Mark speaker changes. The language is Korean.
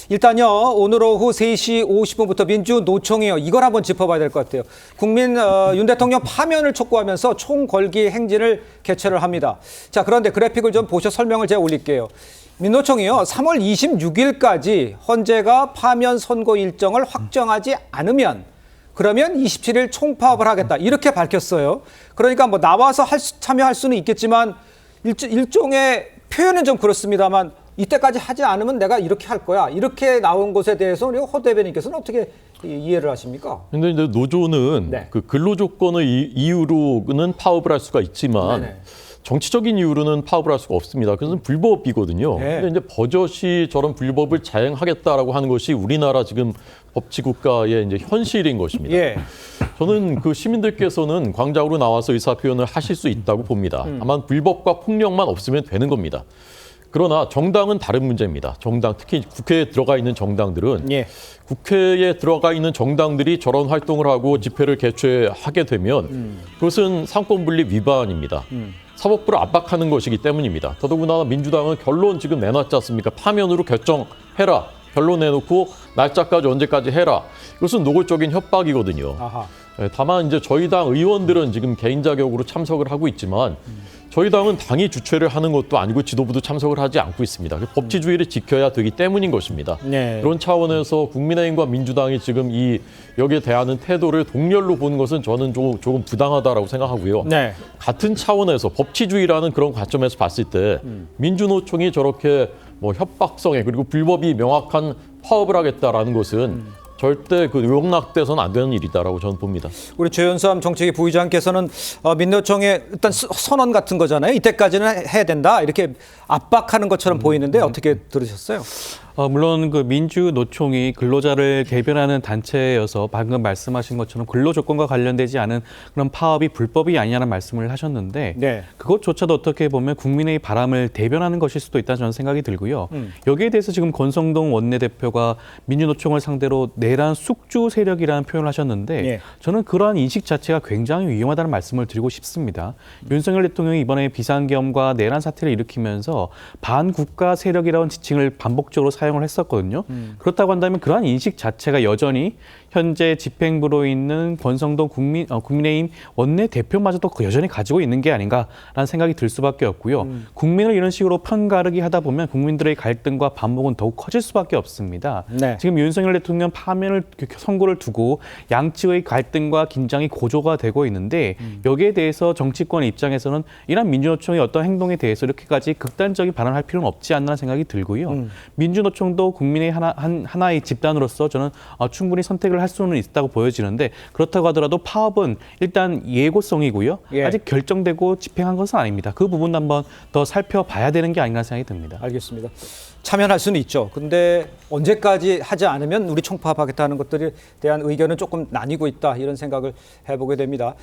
Speaker 1: 일단요, 오늘 오후 3시 50분부터 민주노총이요. 이걸 한번 짚어봐야 될 것 같아요. 윤 대통령 파면을 촉구하면서 총궐기 행진을 개최를 합니다. 자, 그런데 그래픽을 좀 보셔 설명을 제가 올릴게요. 민노총이요, 3월 26일까지 헌재가 파면 선고 일정을 확정하지 않으면 그러면 27일 총파업을 하겠다. 이렇게 밝혔어요. 그러니까 뭐 나와서 참여할 수는 있겠지만 일종의 표현은 좀 그렇습니다만 이때까지 하지 않으면 내가 이렇게 할 거야. 이렇게 나온 것에 대해서 우리 허 대변인께서는 어떻게 이해를 하십니까?
Speaker 2: 근데 이제 노조는
Speaker 1: 네.
Speaker 2: 그 근로조건의 이유로는 파업을 할 수가 있지만
Speaker 1: 네네.
Speaker 2: 정치적인 이유로는 파업을 할 수가 없습니다. 그것은 불법이거든요.
Speaker 1: 네.
Speaker 2: 근데 이제 버젓이 저런 불법을 자행하겠다라고 하는 것이 우리나라 지금 법치국가의 이제 현실인 것입니다.
Speaker 1: 예.
Speaker 2: 저는 그 시민들께서는 광장으로 나와서 의사표현을 하실 수 있다고 봅니다. 다만 불법과 폭력만 없으면 되는 겁니다. 그러나 정당은 다른 문제입니다. 정당, 특히 국회에 들어가 있는 정당들은
Speaker 1: 예.
Speaker 2: 국회에 들어가 있는 정당들이 저런 활동을 하고 집회를 개최하게 되면 그것은 상권분리 위반입니다. 사법부를 압박하는 것이기 때문입니다. 더더군다나 민주당은 결론 지금 내놨지 않습니까? 파면으로 결정해라. 결론 내놓고 날짜까지 언제까지 해라. 이것은 노골적인 협박이거든요.
Speaker 1: 아하.
Speaker 2: 다만 이제 저희 당 의원들은 지금 개인 자격으로 참석을 하고 있지만 저희 당은 당이 주최를 하는 것도 아니고 지도부도 참석을 하지 않고 있습니다. 법치주의를 지켜야 되기 때문인 것입니다.
Speaker 1: 네.
Speaker 2: 그런 차원에서 국민의힘과 민주당이 지금 여기에 대한 태도를 동렬로 보는 것은 저는 조금 부당하다라고 생각하고요.
Speaker 1: 네.
Speaker 2: 같은 차원에서 법치주의라는 그런 관점에서 봤을 때 민주노총이 저렇게 뭐 협박성에 그리고 불법이 명확한 파업을 하겠다라는 것은 절대 그 용납돼서는 안 되는 일이다라고 저는 봅니다.
Speaker 1: 우리 최연삼 정책위 부의장께서는 민노총의 일단 선언 같은 거잖아요. 이때까지는 해야 된다. 이렇게 압박하는 것처럼 보이는데 어떻게 들으셨어요?
Speaker 3: 물론 그 민주노총이 근로자를 대변하는 단체여서 방금 말씀하신 것처럼 근로조건과 관련되지 않은 그런 파업이 불법이 아니냐는 말씀을 하셨는데
Speaker 1: 네.
Speaker 3: 그것조차도 어떻게 보면 국민의 바람을 대변하는 것일 수도 있다는 저는 생각이 들고요. 여기에 대해서 지금 권성동 원내대표가 민주노총을 상대로 내란 숙주 세력이라는 표현을 하셨는데
Speaker 1: 네.
Speaker 3: 저는 그러한 인식 자체가 굉장히 위험하다는 말씀을 드리고 싶습니다. 윤석열 대통령이 이번에 비상계엄과 내란 사태를 일으키면서 반국가 세력이라는 지칭을 반복적으로 사용을 했었거든요. 그렇다고 한다면 그러한 인식 자체가 여전히 현재 집행부로 있는 권성동 국민의힘 원내대표마저도 여전히 가지고 있는 게 아닌가라는 생각이 들 수밖에 없고요. 국민을 이런 식으로 편가르기 하다 보면 국민들의 갈등과 반목은 더욱 커질 수밖에 없습니다.
Speaker 1: 네.
Speaker 3: 지금 윤석열 대통령 파면을 선고를 두고 양측의 갈등과 긴장이 고조가 되고 있는데 여기에 대해서 정치권 입장에서는 이런 민주노총의 어떤 행동에 대해서 이렇게까지 극단적인 반응할 필요는 없지 않나 생각이 들고요. 민주노총도 국민의 하나의 집단으로서 저는 충분히 선택을 할 수는 있다고 보여지는데 그렇다고 하더라도 파업은 일단 예고성이고요.
Speaker 1: 예.
Speaker 3: 아직 결정되고 집행한 것은 아닙니다. 그 부분 한번 더 살펴봐야 되는 게 아닌가 생각이 듭니다.
Speaker 1: 알겠습니다. 참여할 수는 있죠. 근데 언제까지 하지 않으면 우리 총파업하겠다는 것들에 대한 의견은 조금 나뉘고 있다. 이런 생각을 해보게 됩니다.